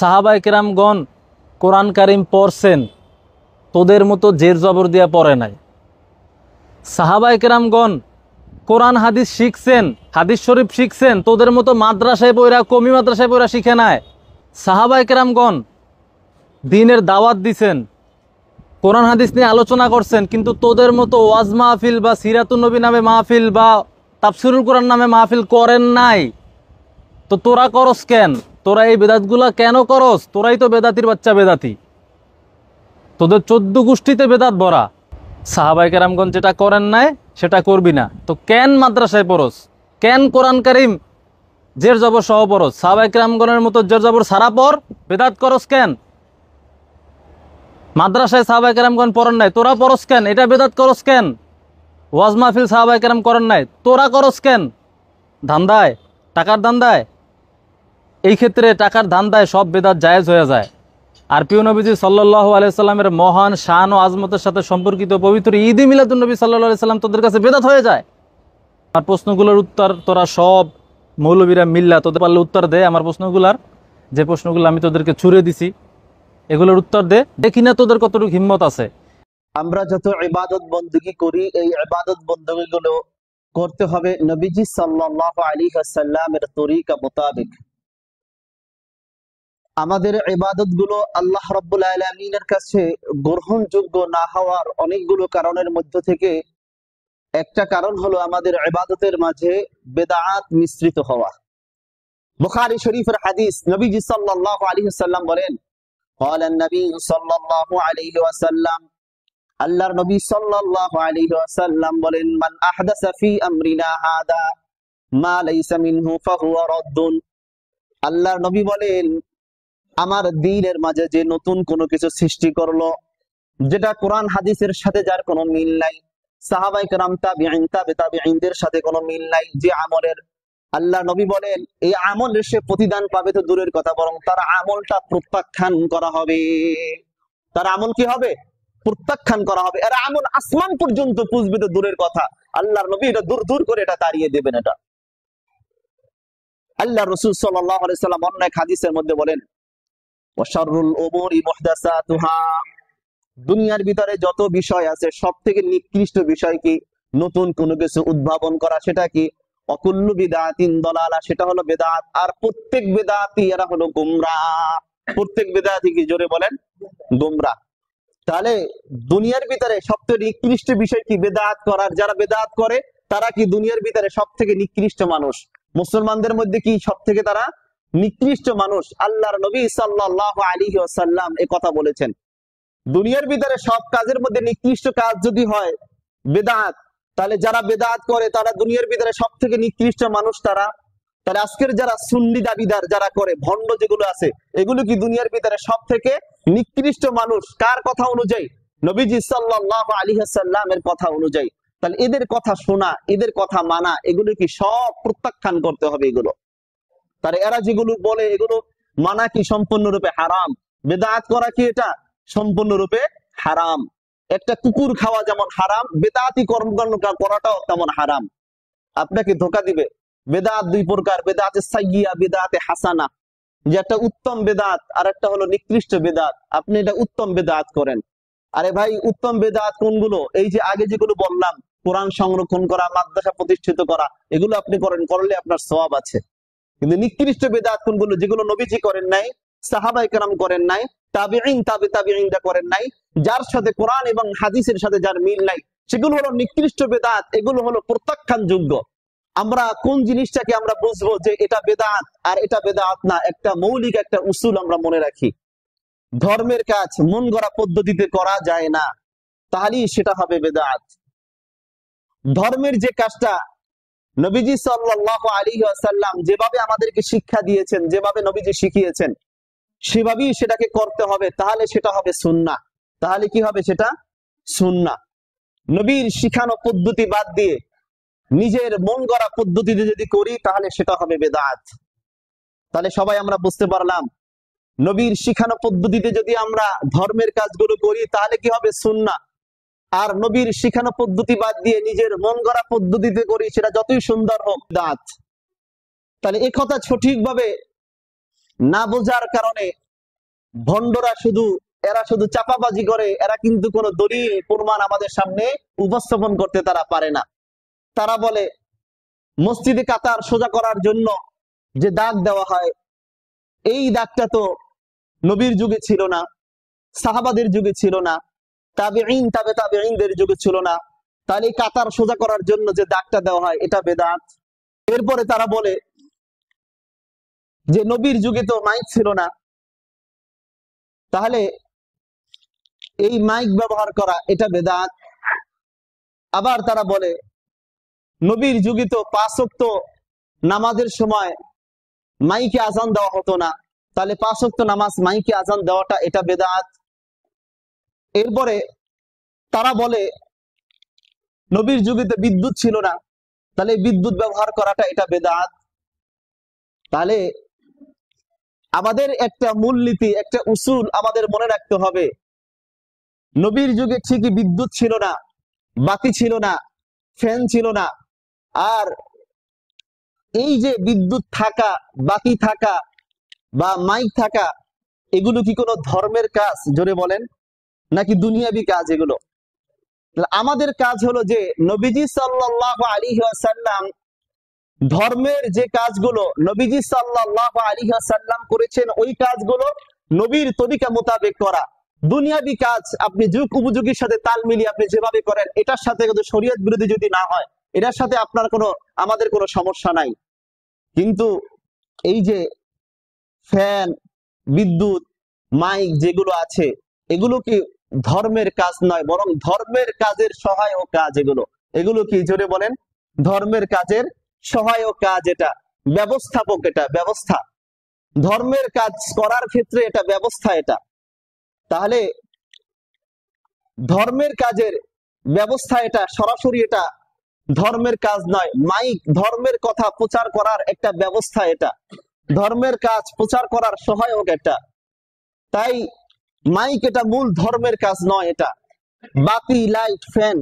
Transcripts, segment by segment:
সাহাবায়ে কেরামগণ কোরআন কারিম পড়ছেন, তোদের মতো জের জবর দিয়া পড়ে নাই। সাহাবায়ে কেরামগণ কোরআন হাদিস শিখছেন, হাদিস শরীফ শিখছেন, তোদের মতো মাদ্রাসায় পড়া, কমি মাদ্রাসায় পড়া শিখে নাই। সাহাবায়ে কেরামগণ দ্বীনের দাওয়াত দিছেন, কোরআন হাদিস নিয়ে আলোচনা করছেন, কিন্তু তোদের মতো ওয়াজ মাহফিল বা সিরাতুন নবী নামে মাহফিল বা তাফসিরুল কোরআন নামে মাহফিল করেন নাই। তো তোরা করস কেন? তোরা এই বেদাতগুলা কেন করস? তোরাই তো বেদাতির বাচ্চা বেদাতি, তোদের 14 গোষ্ঠীতে বেদাত ভরা। সাহাবায়ে কেরামগণ যেটা করেন নাই সেটা করবি না, তো কেন মাদ্রাসায় পড়স? কেন কোরআন কারিম জের জবর সহ পড়স? সাহাবায়ে কেরামগণের মতো জের জবর সারা পর বেদাত করস কেন? মাদ্রাসায় সাহাবায়ে কেরামগণ পড়েন নাই, তোরা পড়স কেন? এটা বেদাত করস কেন? ওয়াজ মাহফিল সাহাবায়ে কেরাম করেন নাই, তোরা করস কেন? ধান্দায়, টাকার ধান্দায়। এই ক্ষেত্রে টাকার ধান্দায় সব বেদাত জায়েজ হয়ে যায়। আর প্রিয় নবীজি সাল্লাল্লাহু আলাইহি সাল্লামের মহান শান ও আজমতের সাথে সম্পর্কিত পবিত্র ঈদে মিলাদুন নবী সাল্লাল্লাহু আলাইহি সাল্লাম তোদের কাছে বেদাত হয়ে যায়। আর প্রশ্নগুলোর উত্তর তোরা সব মৌলবীরা মিল্লা তোদের পারলে উত্তর দে। আমার প্রশ্নগুলার যে প্রশ্নগুলো আমি তোদেরকে ছুড়ে দিছি এগুলোর উত্তর দে, দেখি না তোদের কতটুকু হিম্মত আছে। আমরা যত ইবাদত বندگی করি এই ইবাদত বندگی গুলো করতে হবে নবীজি সাল্লাল্লাহু আলাইহি ওয়াসাল্লামের তরিকা মোতাবেক। আমাদের ইবাদত গুলো আল্লাহ রাব্বুল আলামিনের কাছে গ্রহণযোগ্য না হওয়ার অনেকগুলো কারণের মধ্য থেকে একটা কারণ হলো আমাদের ইবাদতের মাঝে বিদআত মিশ্রিত হওয়া। বুখারী শরীফের হাদিস, নবীজি সাল্লাল্লাহু আলাইহি ওয়াসাল্লাম বলেন, قال النبي صلى الله عليه وسلم, আল্লাহর নবী সাল্লাল্লাহু আলাইহি ওয়াসাল্লাম বলেন, মান আহদাসা ফি আমরিনা হাদা মা লাইসা মিনহু ফাহুয়া রাদ্দুন। আল্লাহর নবী বলেন, আমার দ্বীনের মাঝে যে নতুন কোনো কিছু সৃষ্টি করলো যেটা কোরআন হাদিসের সাথে যার কোনো মিল নাই, সাহাবায়ে কেরাম তাবিঈন তাবিঈনদের সাথে কোনো মিল নাই, যে আমলের আল্লাহর নবী বলেন এই আমলের সে প্রতিদান পাবে তো দূরের কথা, বরং তার আমলটা প্রত্যাখ্যান করা হবে। তার আমল কি হবে? প্রত্যাখ্যান করা হবে। এর আমল আসমান পর্যন্ত পৌঁছবে তো দূরের কথা, আল্লাহর নবী এটা দূর দূর করে এটা তাড়িয়ে দেবেন। এটা আল্লাহর রাসূল সাল্লাল্লাহু আলাইহি সাল্লাম অন্য এক হাদিসের মধ্যে বলেন, ওয়াশাররুল উমুরি মুহদাসাতুহা, দুনিয়ার ভিতরে যত বিষয় আছে সবথেকে নিকৃষ্ট বিষয় কি? নতুন কোনো কিছু উদ্ভাবন করা। সেটা কি? অকুল্লু বিদআতিন দালালা, সেটা হলো বেদাত। আর প্রত্যেক বেদাতি এরা হলো গোমরাহ। প্রত্যেক বেদাতি কি? জোরে বলেন, গোমরাহ। তাহলে দুনিয়ার ভিতরে সবথেকে নিকৃষ্ট বিষয় কি? বেদাত করার। যারা বেদাত করে তারা কি দুনিয়ার ভিতরে সবথেকে নিকৃষ্ট মানুষ। মুসলমানদের মধ্যে কি সবথেকে তারা নিকৃষ্ট মানুষ? আল্লাহর নবী সাল্লাল্লাহু আলাইহি ওয়াসাল্লাম এই কথা বলেছেন। দুনিয়ার ভিতরে সব কাজের মধ্যে নিকৃষ্ট কাজ যদি হয় বেদাত, তাহলে যারা বেদাত করে তারা দুনিয়ার ভিতরে সবথেকে নিকৃষ্ট মানুষ তারা। তাহলে আজকের যারা সুন্নি দাবিদার যারা করে, ভণ্ড যেগুলো আছে, এগুলো কি দুনিয়ার ভিতরে সবথেকে নিকৃষ্ট মানুষ? কার কথা অনুযায়ী? নবীজি সাল্লাল্লাহু আলাইহি ওয়াসাল্লামের কথা অনুযায়ী। তাহলে এদের কথা শোনা, এদের কথা মানা, এগুলো কি সব প্রত্যাখ্যান করতে হবে এগুলো। তাহলে এরা যেগুলো বলে এগুলো মানা কি সম্পূর্ণরূপে হারাম। বেদাত করা কি এটা সম্পূর্ণরূপে হারাম। একটা কুকুর খাওয়া যেমন হারাম, বেদাতি কর্মকাণ্ড করাটাও তেমন হারাম। আপনাকে ধোঁকা দিবে। বেদাত দুই প্রকার, বেদাতে সাইয়্যিয়া, বেদাতে হাসানা। যে একটা উত্তম বেদাত আর একটা হলো নিকৃষ্ট বেদাত। আপনি এটা উত্তম বেদাত করেন। আরে ভাই, উত্তম বেদাত কোনগুলো? এই যে আগে যেগুলো বললাম, কোরআন সংরক্ষণ করা, মাদ্রাসা প্রতিষ্ঠিত করা, এগুলো আপনি করেন, করলে আপনার সওয়াব আছে। কিন্তু নিকৃষ্ট বেদাত কোনগুলো? যেগুলো নবীজি করেন নাই, সাহাবায়ে কেরাম করেন নাই, তাবিঈন তাবিঈনরা করেন নাই, যার সাথে কোরআন এবং হাদিসের সাথে যার মিল নাই, সেগুলো হলো নিকৃষ্ট বেদাত। এগুলো হলো প্রত্যাখ্যানযোগ্য। আমরা কোন জিনিসটাকে আমরা বুঝবো যে এটা বেদাত আর এটা বেদাত না? একটা মৌলিক একটা উসুল আমরা মনে রাখি, ধর্মের কাজ মন গড়া পদ্ধতিতে করা যায় না, তাহলেই সেটা হবে বেদাত। ধর্মের যে কাজটা নবীজি সাল্লাল্লাহু আলাইহি ওয়াসাল্লাম যেভাবে আমাদেরকে শিক্ষা দিয়েছেন, যেভাবে নবীজি শিখিয়েছেন, সেভাবেই সেটাকে করতে হবে, তাহলে সেটা হবে সুন্নাহ। তাহলে কি হবে? সেটা সুন্নাহ। নবীর শিখানো পদ্ধতি বাদ দিয়ে নিজের মন গড়া পদ্ধতিতে যদি করি তাহলে সেটা হবে বেদাত। তাহলে সবাই আমরা বুঝতে পারলাম, নবীর শিখানো পদ্ধতিতে যদি আমরা ধর্মের কাজগুলো করি তাহলে কি হবে? সুন্নাহ। আর নবীর শিখানো পদ্ধতি বাদ দিয়ে নিজের মন গড়া পদ্ধতিতে করি, সেটা যতই সুন্দর হোক, বেদাত। তাহলে এই কথা সঠিকভাবে না বোঝার কারণে ভণ্ডরা এরা শুধু চাপাবাজি করে, এরা কিন্তু কোনো দলিল প্রমাণ আমাদের সামনে উপস্থাপন করতে তারা পারে না। তারা বলে মসজিদে কাতার সোজা করার জন্য যে দাগ দেওয়া হয়, এই দাগটা তো নবীর যুগে ছিল না, সাহাবাদের যুগে ছিল না, তাবেঈন তাবে তাবেঈনদের যুগে ছিল না, তাহলে এই কাতার সোজা করার জন্য যে দাগটা দেওয়া হয় এটা বেদাত। এরপরে তারা বলে যে নবীর যুগে তো মাইক ছিল না, তাহলে এই মাইক ব্যবহার করা এটা বেদাত। আবার তারা বলে নবীর যুগে তো 5 ওয়াক্ত নামাজের সময় মাইকে আজান দেওয়া হতো না, তাহলে 5 ওয়াক্ত নামাজ মাইকে আজান দেওয়াটা এটা বেদাত। এরপরে তারা বলে নবীর যুগে তো বিদ্যুৎ ছিল না, তাহলে বিদ্যুৎ ব্যবহার করাটা এটা বেদাত। তাহলে আমাদের একটা মূলনীতি, একটা উসুল আমাদের মনে রাখতে হবে, নবীর যুগে ঠিকই বিদ্যুৎ ছিল না, বাতি ছিল না, ফ্যান ছিল না। আর এই যে বিদ্যুৎ থাকা, বাতি থাকা বা মাইক থাকা, এগুলো কি কোনো ধর্মের কাজ? জোরে বলেন, নাকি দুনিয়াবি কাজ এগুলো? আমাদের কাজ হলো যে নবীজি সাল্লাল্লাহু আলাইহি ওয়াসাল্লাম ধর্মের যে কাজগুলো নবীজি সাল্লাল্লাহু আলাইহি ওয়াসাল্লাম করেছেন, ওই কাজগুলো নবীর তরিকা মোতাবেক করা। দুনিয়াবি কাজ আপনি যুগ উপযোগীর সাথে তাল মিলিয়ে আপনি যেভাবে করেন, এটার সাথে কিন্তু শরীয়ত বিরোধী যদি না হয়, এটার সাথে আমাদের কোনো সমস্যা নাই। কিন্তু এই যে ফ্যান, বিদ্যুৎ, মাইক যেগুলো আছে, এগুলো কি ধর্মের কাজ নয়, বরং ধর্মের কাজের সহায়ক কাজ। এগুলো কি? জোরে বলেন। ধর্মের কাজের সহায়ক কাজ, এটা ব্যবস্থাপক, এটা ব্যবস্থা। ধর্মের কাজ করার ক্ষেত্রে এটা ব্যবস্থা এটা। তাহলে ধর্মের কাজের ব্যবস্থা এটা, সরাসরি এটা ধর্মের কাজ নয়। মাইক ধর্মের কথা প্রচার করার একটা ব্যবস্থা, এটা ধর্মের কাজ প্রচার করার সহায়ক এটা। তাই মাইক এটা মূল ধর্মের কাজ নয়। এটা বাতি, লাইট, ফ্যান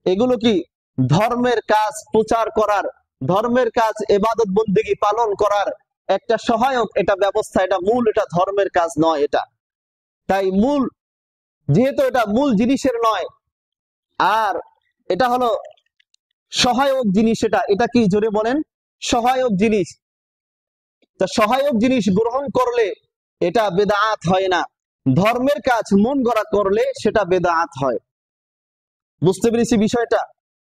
এগুলো কি ধর্মের কাজ প্রচার করার, ধর্মের কাজ ইবাদত বন্দেগী পালন করার একটা সহায়ক এটা ব্যবস্থা, এটা মূল, এটা ধর্মের কাজ নয় এটা। তাই মূল, যেহেতু এটা মূল জিনিসের নয়, আর এটা হলো সহায়ক জিনিস, এটা কি? জোরে বলেন। সহায়ক জিনিস। তা সহায়ক জিনিস গ্রহণ করলে এটা বেদাত হয় না, ধর্মের কাজ মন গড়া করলে সেটা বেদাত হয়। বুঝতে পেরেছি বিষয়টা?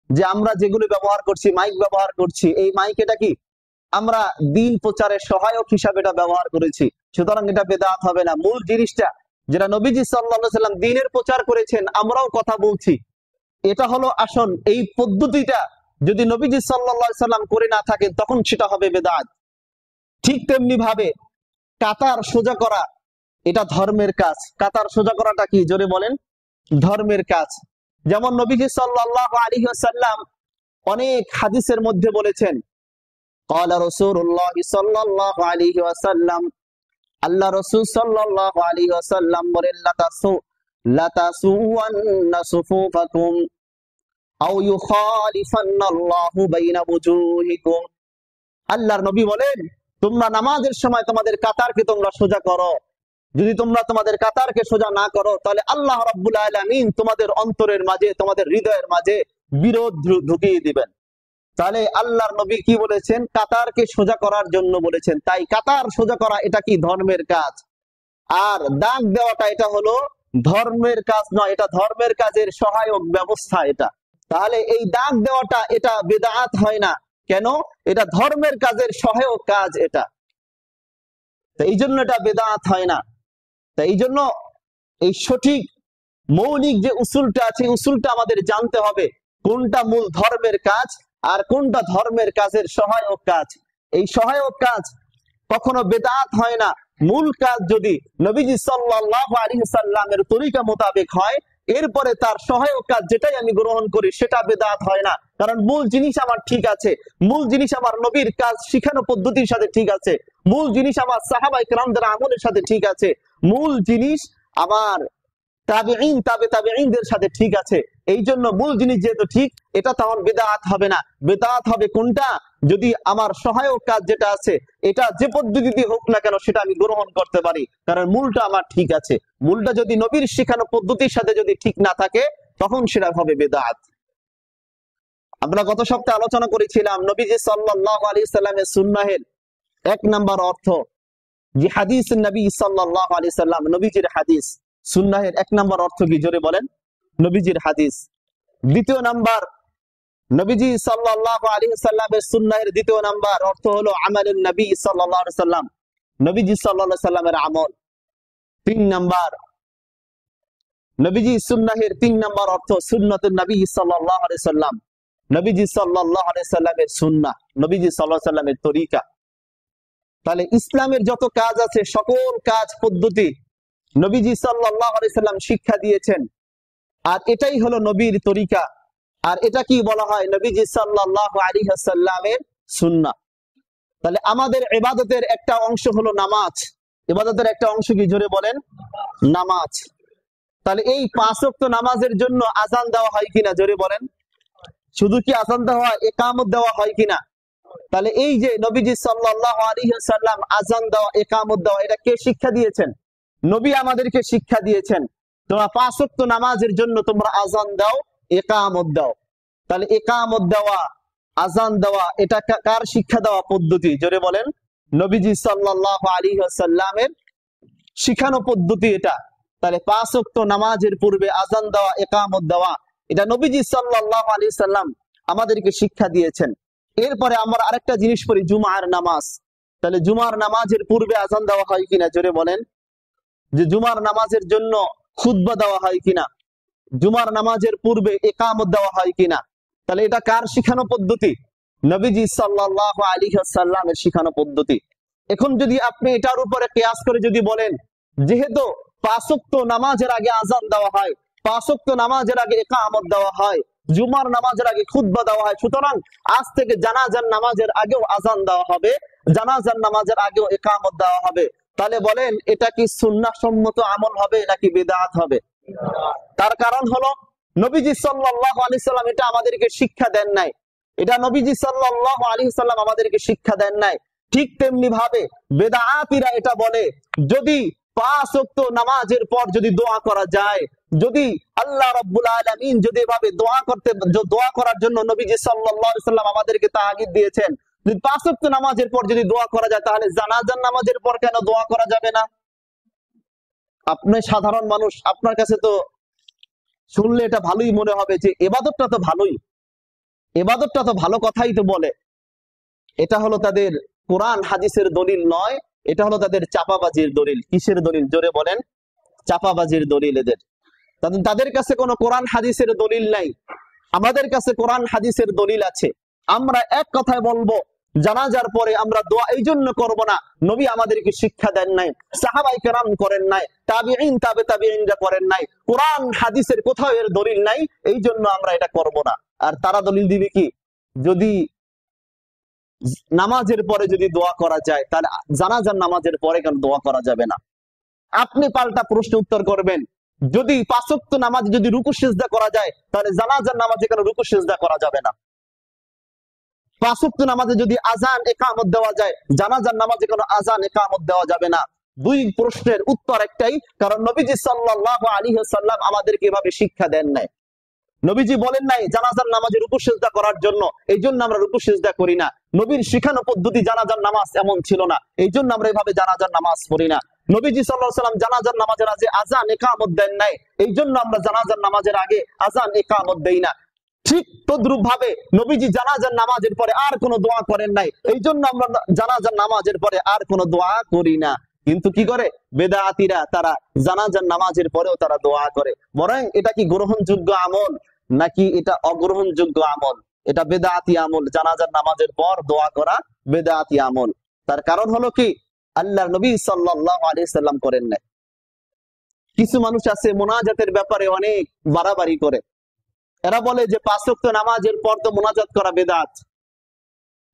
যে আমরা যেগুলো ব্যবহার করছি, মাইক ব্যবহার করছি, এই মাইক এটা কি আমরা দিন প্রচারের সহায়ক হিসাবে এটা ব্যবহার করেছি, সুতরাং এটা বেদাত হবে না। মূল জিনিসটা যেটা নবীজি সাল্লাল্লাহু আলাইহি সাল্লাম দ্বীনের প্রচার করেছেন, আমরাও কথা বলছি, এটা হলো আসল। এই পদ্ধতিটা যদি নবীজি সাল্লাল্লাহু আলাইহি সাল্লাম করে না থাকেন, তখন সেটা হবে বেদাত। ঠিক তেমনি ভাবে কাতার সোজা করা এটা ধর্মের কাজ। কাতার সোজা করাটা কি? জোরে বলেন। ধর্মের কাজ। যেমন নবীজি সাল্লাল্লাহু আলাইহি ওয়াসাল্লাম অনেক হাদিসের মধ্যে বলেছেন, ক্বালা রাসূলুল্লাহ সাল্লাল্লাহু আলাইহি ওয়াসাল্লাম, আল্লাহ রাসূল সাল্লাল্লাহু আলাইহি ওয়াসাল্লাম বলেন, লাতাসুওয়ান্না সুফুফাকুম আও ইউখালিফান্নাল্লাহু বাইনা ওয়ুজুহিকুম। আল্লাহর নবী বলেন, তোমরা নামাজের সময় তোমাদের কাতারকে তোমরা সোজা করো। যদি তোমরা তোমাদের কাতারকে সোজা না করো, তাহলে আল্লাহ রাব্বুল আলামিন তোমাদের অন্তরের মাঝে, তোমাদের হৃদয়ের মাঝে বিরোধ ঢুকিয়ে দিবেন। তাহলে আল্লাহর নবী কি বলেছেন? কাতারকে সোজা করার জন্য বলেছেন। তাই কাতার সোজা করা এটা কি? ধর্মের কাজ। আর দাগ দেওয়াটা এটা হলো ধর্মের কাজ নয়, এটা ধর্মের কাজের সহায়ক ব্যবস্থা এটা। তাহলে এই দাগ দেওয়াটা এটা বেদাত হয় না। কেন? এটা ধর্মের কাজের সহায়ক কাজ এটা, এই জন্য এটা বেদাত হয় না। তাই এই জন্য এই সঠিক মৌলিক যে উসুলটা আছে, উসুলটা আমাদের জানতে হবে, কোনটা মূল ধর্মের কাজ আর কোনটা ধর্মের কাজের সহায়ক কাজ। এই সহায়ক কাজ কখনো বেদাত হয় না। মূল কাজ যদি নবীজি সাল্লাল্লাহু আলাইহি ওয়াসাল্লামের তরিকা মোতাবেক হয়, এরপরে তার সহায়ক কাজ যেটাই আমি গ্রহণ করি সেটা বেদাত হয় না। কারণ মূল জিনিস আমার ঠিক আছে, মূল জিনিস আমার নবীর কাজ শিখানো পদ্ধতির সাথে ঠিক আছে, মূল জিনিস আমার সাহাবায়ে কেরামদের আমলের সাথে ঠিক আছে, মূল জিনিস আমার তাবেঈন তাবে তাবেঈনদের সাথে ঠিক আছে। এই জন্য মূল জিনিস যেহেতু ঠিক, এটা তখন বেদাত হবে না। বেদাত হবে কোনটা? যদি আমার সহায়ক কাজ যেটা আছে, এটা যে পদ্ধতিতে হোক না কেন সেটা আমি গ্রহণ করতে পারি, কারণ মূলটা আমার ঠিক আছে। মূলটা যদি নবীর শিখানো পদ্ধতির সাথে যদি ঠিক না থাকে, তখন সেটা হবে বেদাত। আমরা গত সপ্তাহে আলোচনা করেছিলাম নবীজি সাল্লাল্লাহু আলাইহি সাল্লামের সুন্নাহের এক নাম্বার অর্থ, যে হাদিস নবী সাল্লাল্লাহু আলাইহি সাল্লাম, নবীজির হাদিস। সুন্নাহের এক নাম্বার অর্থ কি জোরে বলেন? নবীজির হাদিস। দ্বিতীয় নাম্বার, নবীজি সাল্লাল্লাহু আলাইহি সাল্লামের সুন্নাহের দ্বিতীয় নাম্বার অর্থ হলো আমালুন নবী সাল্লাল্লাহু আলাইহি সাল্লাম, নবীজি সাল্লাল্লাহু আলাইহি সাল্লামের আমল। তিন নাম্বার, নবীজি সুন্নাহের তিন নাম্বার অর্থ সুন্নাতুন নবী সাল্লাল্লাহু আলাইহি সাল্লাম, নবীজি সাল্লাল্লাহু আলাইহি সাল্লামের সুন্নাহ, নবীজি সাল্লাল্লাহু আলাইহি সাল্লামের তরিকা। তাহলে ইসলামের যত কাজ আছে সকল কাজ পদ্ধতি নবীজি সাল্লাল্লাহু আলাইহি সাল্লাম শিক্ষা দিয়েছেন, আর এটাই হলো নবীর তরিকা। আর এটা কি বলা হয়? নবীজি সাল্লাল্লাহু আলাইহি সাল্লামের সুন্নাহ। তাহলে আমাদের ইবাদতের একটা অংশ হলো নামাজ। ইবাদতের একটা অংশ কি জোরে বলেন? নামাজ। তাহলে এই 5 ওয়াক্ত নামাজের জন্য আযান দেওয়া হয় কিনা জোরে বলেন? শুধু কি আযান দেওয়া হয়, ইকামত দেওয়া হয় কিনা? তাহলে এই যে নবীজি সাল্লাল্লাহু আলাইহি সাল্লাম আযান দেওয়া, ইকামত দেওয়া, এটা কে শিক্ষা দিয়েছেন? নবী আমাদেরকে শিক্ষা দিয়েছেন। তোমরা 5 ওয়াক্ত নামাজের জন্য তোমরা আযান দাও, ইকামত দাও। তাহলে ইকামত দেওয়া, আযান দেওয়া, এটা কার শিক্ষা দেওয়া পদ্ধতি জোরে বলেন? নবীজি সাল্লাল্লাহু আলাইহি সাল্লামের শিখানো পদ্ধতি এটা। তাহলে 5 ওয়াক্ত নামাজের পূর্বে আযান দেওয়া, ইকামত দেওয়া, এটা নবীজি সাল্লাল্লাহু আলাইহি সাল্লাম আমাদেরকে শিক্ষা দিয়েছেন। এরপরে আমরা আরেকটা জিনিস পড়ি, জুমার নামাজ। তাহলে জুমার নামাজের পূর্বে আযান দেওয়া হয় কিনা জোরে বলেন? যে জুমার নামাজের জন্য খুতবা দেওয়া হয় কিনা? জুমার নামাজের পূর্বে ইকামত দেওয়া হয় কিনা? তাহলে এটা কার শিখানো পদ্ধতি? নবীজি সাল্লাল্লাহু আলাইহি সাল্লামের শিখানো পদ্ধতি। এখন যদি আপনি এটার উপরে কিয়াস করে যদি বলেন, যেহেতু 5 ওয়াক্ত নামাজের আগে আযান দেওয়া হয়, 5 ওয়াক্ত নামাজের আগে ইকামত দেওয়া হয়, জুমার নামাজের আগে খুতবা দেওয়া হয়, সুতরাং আজ থেকে জানাজার নামাজের আগেও আযান দেওয়া হবে, জানাজার নামাজের আগেও ইকামত দেওয়া হবে। তাহলে বলেন এটা কি সুন্নাহ সম্মত আমল হবে নাকি বিদআত হবে? তার কারণ হলো নবীজি সাল্লাল্লাহু আলাইহি সাল্লাম এটা আমাদেরকে শিক্ষা দেন নাই। এটা নবীজি সাল্লাল্লাহু আলাইহি সাল্লাম আমাদেরকে শিক্ষা দেন নাই। ঠিক তেমনি ভাবে বেদাআতীরা এটা বলে, যদি 5 ওয়াক্ত নামাজের পর যদি দোয়া করা যায়, যদি আল্লাহ রাব্বুল আলামিন যদি এভাবে দোয়া করার জন্য নবীজি সাল্লাল্লাহু আলাইহি সাল্লাম আমাদেরকে তাগিদ দিয়েছেন, যদি 5 ওয়াক্ত নামাজের পর যদি দোয়া করা যায়, তাহলে জানাজার নামাজের পর কেন দোয়া করা যাবে না? আপনি সাধারণ মানুষ, আপনার কাছে তো শুনলে এটা ভালোই মনে হবে যে ইবাদতটা তো ভালোই, ইবাদতটা তো ভালো কথাই তো বলে। এটা হলো তাদের কোরআন হাদিসের দলিল নয়, এটা হলো তাদের চাপাবাজির দলিল। কিসের দলিল জোরে বলেন? চাপাবাজির দলিল এদের। তাদের কাছে কোনো কোরআন হাদিসের দলিল নাই, আমাদের কাছে কোরআন হাদিসের দলিল আছে। আমরা এক কথায় বলবো, জানাজার পরে আমরা দোয়া এই জন্য করবো না, নবী আমাদেরকে শিক্ষা দেন নাই, সাহাবায়ে কেরাম করেন নাই, তাবিঈন তাবে তাবিঈনরা করেন নাই, কোরআন হাদিসের কোথাও এর দলিল নাই, এই জন্য আমরা এটা করব না। আর তারা দলিল দিবে কি? যদি নামাজের পরে যদি দোয়া করা যায়, তাহলে জানাজার নামাজের পরে কেন দোয়া করা যাবে না? আপনি পাল্টা প্রশ্ন উত্তর করবেন, যদি 5 ওয়াক্ত নামাজে যদি রুকু সিজদা করা যায়, তাহলে জানাজার নামাজে কেন রুকু সিজদা করা যাবে না? 5 ওয়াক্ত নামাজে যদি আযান ইকামত দেওয়া যায়, জানাজার নামাজে কেন আযান ইকামত দেওয়া যাবে না? দুই প্রশ্নের উত্তর একটাই, কারণ নবীজি সাল্লাল্লাহু আলাইহি সাল্লাম আমাদেরকে এভাবে শিক্ষা দেন নাই। নবীজি বলেন নাই জানাজার নামাজে রুকু সিজদা করার জন্য, এই জন্য আমরা রুকু সিজদা করি না। নবীর শিখানো পদ্ধতি জানাজার নামাজ এমন ছিল না, এই জন্য আমরা এভাবে জানাজার নামাজ পড়ি না। নবীজি সাল্লাল্লাহু আলাইহি সাল্লাম জানাজার নামাজের আগে আযান ইকামত দেন নাই, এই জন্য আমরা জানাজার নামাজের আগে আযান ইকামত দেই না। ঠিক তদ্রুপ ভাবে নবীজি জানাজার নামাজের পরে আর কোনো দোয়া করেন নাই, এই জন্য আমরা জানাজার নামাজের পরে আর কোনো দোয়া করি না। কিন্তু কি করে বেদাতীরা? তারা জানাজার নামাজের পরেও তারা দোয়া করে। বরং এটা কি গ্রহণযোগ্য আমল নাকি এটা অগ্রহণযোগ্য আমল? এটা বেদাতি আমল। জানাজার নামাজের পর দোয়া করা বেদাতি আমল। তার কারণ হলো কি? আল্লাহর নবী সাল্লাল্লাহু আলাইহি সাল্লাম করেন নাই। কিছু মানুষ আছে মোনাজাতের ব্যাপারে অনেক বাড়াবাড়ি করে। এরা বলে যে 5 ওয়াক্ত নামাজের পর তো মোনাজাত করা বেদাত।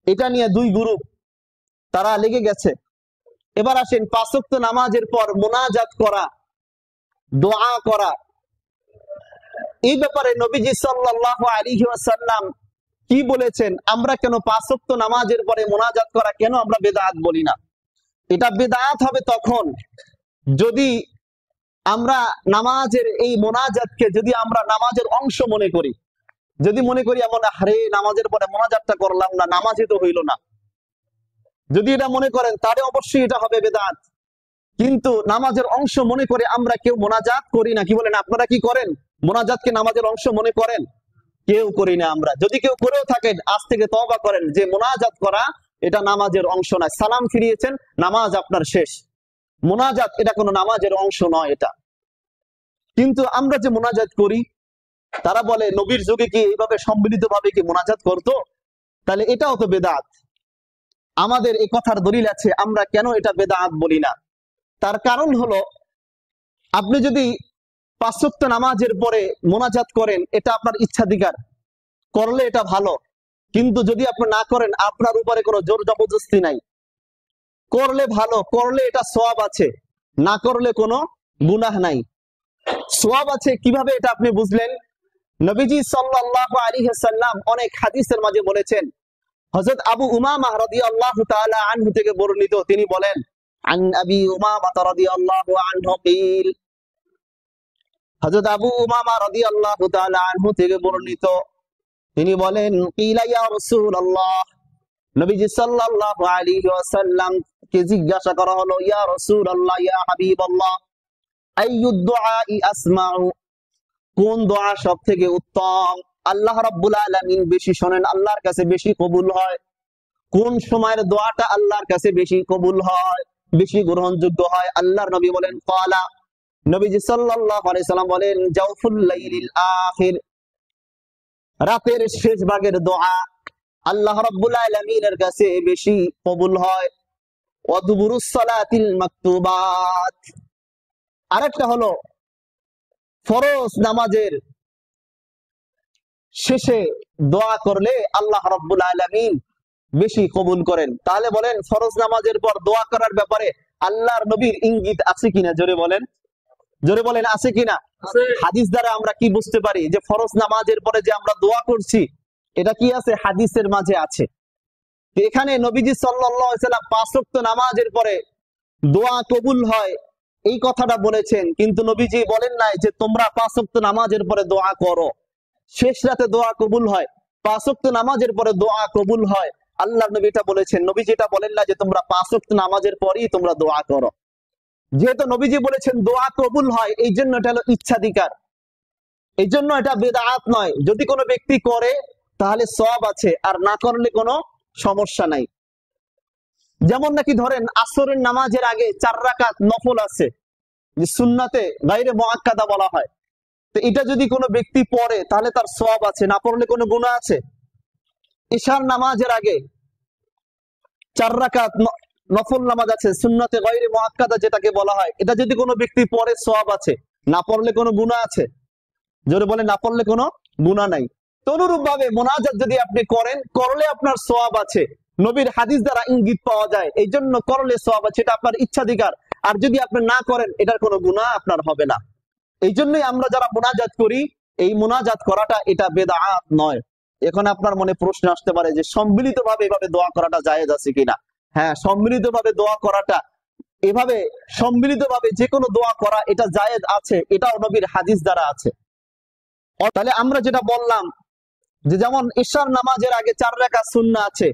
এটা নিয়ে দুই গ্রুপ তারা লেগে গেছে। এবার আসেন, 5 ওয়াক্ত নামাজের পর মোনাজাত করা, দোয়া করা, এই ব্যাপারে নবীজি সাল্লাল্লাহু আলাইহি ওয়াসাল্লাম কি বলেছেন? আমরা কেন 5 ওয়াক্ত নামাজের পরে মোনাজাত করা কেন আমরা বেদাত বলি না? এটা বেদাত হবে তখন যদি আমরা নামাজের এই মোনাজাতকে যদি আমরা নামাজের অংশ মনে করি, যদি মনে করি এমন আরে নামাজের পরে মোনাজাতটা করলাম না, নামাজই তো হইল না, যদি এটা মনে করেন তাহলে অবশ্যই এটা হবে বেদাত। কিন্তু নামাজের অংশ মনে করে আমরা কেউ মোনাজাত করি না। কি বলেন, আপনারা কি করেন? মোনাজাতকে নামাজের অংশ মনে করেন? কেউ করি না আমরা। যদি কেউ করেও থাকেন আজ থেকে তওবা করেন যে মোনাজাত করা এটা নামাজের অংশ নয়। সালাম ফিরিয়েছেন, নামাজ আপনার শেষ। মোনাজাত এটা কোনো নামাজের অংশ নয় এটা। কিন্তু আমরা যে মোনাজাত করি, তারা বলে নবীর যুগে কি এইভাবে সম্মিলিত ভাবে কি মোনাজাত করতো? তাহলে এটাও তো বেদাত। আমাদের এই কথার দলিল আছে আমরা কেন এটা বেদাত বলি না। তার কারণ হলো, আপনি যদি 5 ওয়াক্ত নামাজের পরে মোনাজাত করেন এটা আপনার ইচ্ছাধিকার, করলে এটা ভালো। কিন্তু যদি আপনি না করেন আপনার উপরে কোনো জোর জবরদস্তি নাই। করলে ভালো, করলে এটা সওয়াব আছে, না করলে কোনো গুনাহ নাই। সওয়াব আছে কিভাবে এটা আপনি বুঝলেন? নবীজি সাল্লাল্লাহু আলাইহি ওয়াসাল্লাম অনেক হাদিসের মাঝে বলেছেন। হযরত আবু উমামা রাদিয়াল্লাহু তাআলা আনহু থেকে বর্ণিত, তিনি বলেন আন আবি উমামা রাদিয়াল্লাহু আনহু কিল, হযরত আবু উমামা রাদিয়াল্লাহু তাআলা আনহু থেকে বর্ণিত, তিনি বলেন কিলা ইয়া রাসূলুল্লাহ, নবীজি সাল্লাল্লাহু আলাইহি ওয়াসাল্লাম কে জিজ্ঞাসা করা হলো, ইয়া রাসূলুল্লাহ ইয়া হাবিবাল্লাহ, আইয়ুদ দুআই আসমাউ, কোন দোয়া সবথেকে উত্তম? আল্লাহ রাব্বুল আলামিন বেশি শোনেন, আল্লাহর কাছে বেশি কবুল হয়। কোন সময়ের দোয়াটা আল্লাহর কাছে বেশি কবুল হয়, বেশি গ্রহণযোগ্য হয়? আল্লাহর নবী বলেন ক্বালা, নবীজি সাল্লাল্লাহু আলাইহি সাল্লাম বলেন জাওফুল লাইলিল আখির, রাতের শেষ ভাগের দোয়া আল্লাহ রাব্বুল আলামিনের কাছে বেশি কবুল হয়। ওয়া দুবুরুস সালাতিল মাকতুবাত, আরেকটা হলো ফরজ নামাজের শেষে দোয়া করলে আল্লাহ রাব্বুল আলামিন বেশি কবুল করেন। তাহলে বলেন ফরজ নামাজের পর দোয়া করার ব্যাপারে আল্লাহর নবীর ইঙ্গিত আছে কিনা? জোরে বলেন, জোরে বলেন, আছে কিনা? হাদিস দ্বারা আমরা কি বুঝতে পারি যে ফরজ নামাজের পরে যে আমরা দোয়া করছি এটা কি আছে? হাদিসের মাঝে আছে। এখানে নবীজি সাল্লাল্লাহু আলাইহি ওয়াসাল্লাম 5 ওয়াক্ত নামাজের পরে দোয়া কবুল হয় এই কথাটা বলেছেন, কিন্তু নবীজি বলেন নাই যে তোমরা 5 ওয়াক্ত নামাজের পরে দোয়া করো, শেষ রাতে দোয়া কবুল হয়, 5 ওয়াক্ত নামাজের পরে দোয়া কবুল হয়। আল্লাহর নবী এটা বলেছেন। নবীজি এটা বলেন না যে তোমরা 5 ওয়াক্ত নামাজের পরেই তোমরা দোয়া করো। যেহেতু নবীজি বলেছেন দোয়া কবুল হয়, এই জন্য এটা হলো ইচ্ছাধিকার, এই জন্য এটা বেদাত নয়। যদি কোনো ব্যক্তি করে তাহলে সওয়াব আছে, আর না করলে কোনো সমস্যা নাই। যেমন নাকি ধরেন আসরের নামাজের আগে 4 রাকাত নফল আছে, যে সুন্নাতে গায়রে মুআক্কাদা বলা হয়। তো এটা যদি কোনো ব্যক্তি পড়ে তাহলে তার সওয়াব আছে, না পড়লে কোনো গুনাহ আছে? ইশার নামাজের আগে 4 রাকাত নফল নামাজ আছে, সুন্নাতে গায়রে মুআক্কাদা যেটাকে বলা হয়, এটা যদি কোনো ব্যক্তি পড়ে সওয়াব আছে, না পড়লে কোনো গুনাহ আছে? জোরে বলে, না পড়লে কোনো গুনাহ নাই। তো অনুরূপ ভাবে মোনাজাত যদি আপনি করেন, করলে আপনার সওয়াব আছে, নবীর হাদিস দ্বারা ইঙ্গিত পাওয়া যায়, এই জন্য করলে সওয়াব আছে, এটা আপনার ইচ্ছাধিকার। আর যদি আপনি না করেন এটার কোনো গুনাহ আপনার হবে না। এই জন্যই আমরা যারা মোনাজাত করি, এই মোনাজাত করাটা এটা বেদাত নয়। এখন আপনার মনে প্রশ্ন আসতে পারে যে সম্মিলিত ভাবে এভাবে দোয়া করাটা জায়েজ আছে কিনা? হ্যাঁ, সম্মিলিত ভাবে দোয়া করাটা, এভাবে সম্মিলিত ভাবে যে কোনো দোয়া করা এটা জায়েজ আছে, এটাও নবীর হাদিস দ্বারা আছে। তাহলে আমরা যেটা বললাম যে যেমন ইশার নামাজের আগে 4 রাকাত সুন্নাহ আছে,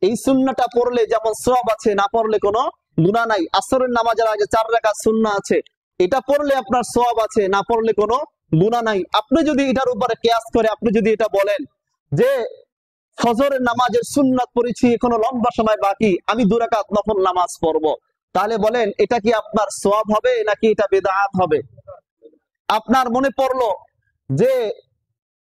এই সুন্নাহটা পড়লে যেমন সওয়াব আছে, না পড়লে কোনো গুনাহ নাই। আসরের নামাজের আগে 4 রাকাত সুন্নাহ আছে, এটা পড়লে আপনার সওয়াব আছে, না পড়লে কোনো গুনাহ নাই। আপনি যদি এটার উপরে কিয়াস করে আপনি যদি এটা বলেন যে ফজরের নামাজের সুন্নাত পড়েছি, এখনো লম্বা সময় বাকি, আমি 2 রাকাত নফল নামাজ পড়বো, তাহলে বলেন এটা কি আপনার সওয়াব হবে নাকি এটা বেদাত হবে? আপনার মনে পড়লো যে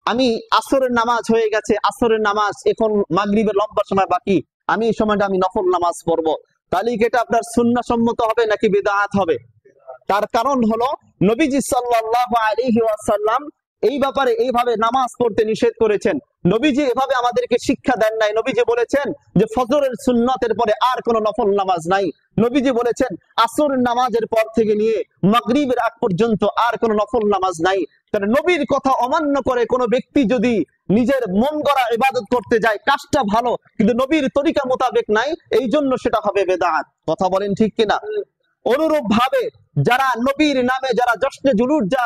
আমি আসরের নামাজ হয়ে গেছে, আসরের নামাজ এখন মাগরিবের লম্বা সময় বাকি, আমি এই সময়টা আমি নফল নামাজ পড়বো, তাহলে কি এটা আপনার সুন্নাহ সম্মত হবে নাকি বিদআত হবে? তার কারণ হলো নবীজি সাল্লাল্লাহু আলাইহি ওয়াসাল্লাম এই ব্যাপারে এইভাবে নামাজ পড়তে নিষেধ করেছেন। নবীজি এভাবে আমাদেরকে শিক্ষা দেন নাই। নবীজি বলেছেন যে ফজরের সুন্নতের পরে আর কোনো নফল নামাজ নাই, নবীজি বলেছেন আসর নামাজের পর থেকে নিয়ে মাগরিবের আগ পর্যন্ত আর কোনো নফল নামাজ নাই। তাহলে নবীর কথা অমান্য করে কোনো ব্যক্তি যদি নিজের মন গড়া ইবাদত করতে যায়, কাজটা ভালো কিন্তু নবীর তরিকা মোতাবেক নাই, এই জন্য সেটা হবে বেদাত। কথা বলেন ঠিক কিনা? অনুরূপ ভাবে যারা নবীর নামে যারা জশ্নে জুলুস যা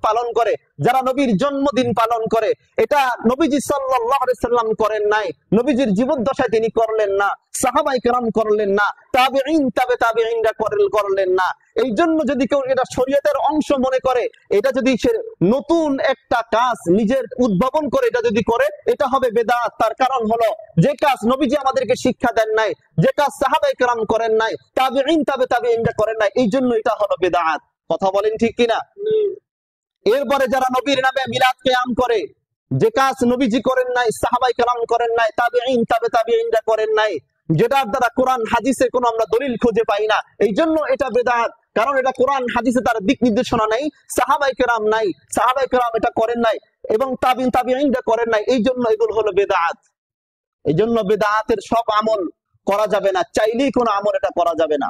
পালন করে, যারা নবীর জন্মদিন পালন করে, এটা নবীজি সাল্লাল্লাহু আলাইহি সাল্লাম করেন নাই, নবীজির জীবদ্দশায় তিনি করলেন না, সাহাবায়ে কেরাম করলেন না, তাবেঈন তাবেঈনরা করলেন না। এই জন্য যদি কেউ এটা শরীয়তের অংশ মনে করে, এটা যদি সে নতুন একটা কাজ নিজের উদ্ভাবন করে এটা যদি করে, এটা হবে বেদাত। তার কারণ হলো যে কাজ নবীজি আমাদেরকে শিক্ষা দেন নাই, যে কাজ সাহাবায়ে কেরাম করেন নাই, তাবেঈন তাবেঈনরা করেন নাই, এই জন্য এটা হলো বেদাত। কথা বলেন ঠিক কিনা? এরপরে যারা নবীর নামে মিলাদ কিয়াম করে, যে কাজ নবীজি করেন নাই, সাহাবায়ে কেরাম করেন নাই, তাবেঈন তাবেঈনরা করেন নাই, যেটার দ্বারা কোরআন হাদিসে কোনো আমরা দলিল খুঁজে পাই না, এই জন্য এটা বেদাত। কারণ এটা কোরআন হাদিসে তার দিক নির্দেশনা নাই, সাহাবায়ে কেরাম নাই, সাহাবায়ে কেরাম এটা করেন নাই এবং তাবেঈনরা করেন নাই, এই জন্য এগুলো হলো বেদাত। এই জন্য বেদাতের সব আমল করা যাবে না, চাইলেই কোনো আমল এটা করা যাবে না।